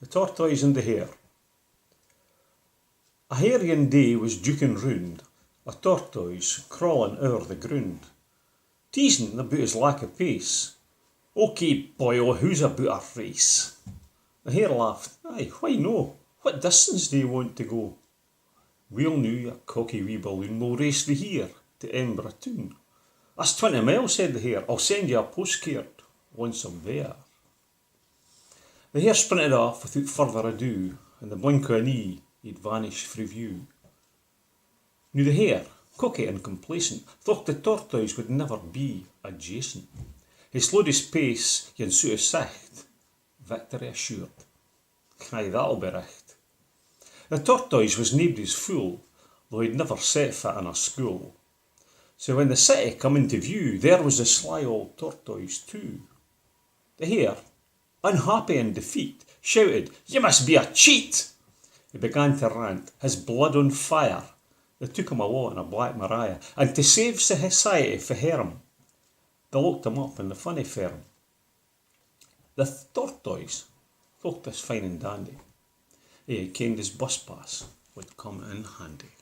The Tortoise and the Hare. A hare yon day was duking round, a tortoise crawling o'er the ground, teasing about his lack of pace. "OK, boyo, who's about a race?" The hare laughed. "Aye, why no? What distance do you want to go?" "Well now, you cocky wee balloon, we'll race the here to Edinburgh town." "That's 20 miles," said the hare. "I'll send you a postcard once I'm there." The hare sprinted off without further ado, and the blink of an eye he'd vanished frae view. Now the hare, cocky and complacent, thought the tortoise would never be adjacent. He slowed his pace yon soot of sicht, victory assured. Aye, that'll be richt. The tortoise was naebody's fool, though he'd never set foot in a school. So when the city come into view, there was the sly old tortoise too. The hare, unhappy in defeat, shouted, "You must be a cheat!" He began to rant, his blood on fire. They took him awa in a Black Maria, and to save society fae harm, they locked him up in the funny farm. The tortoise thought this fine and dandy. He kenned his bus pass would come in handy.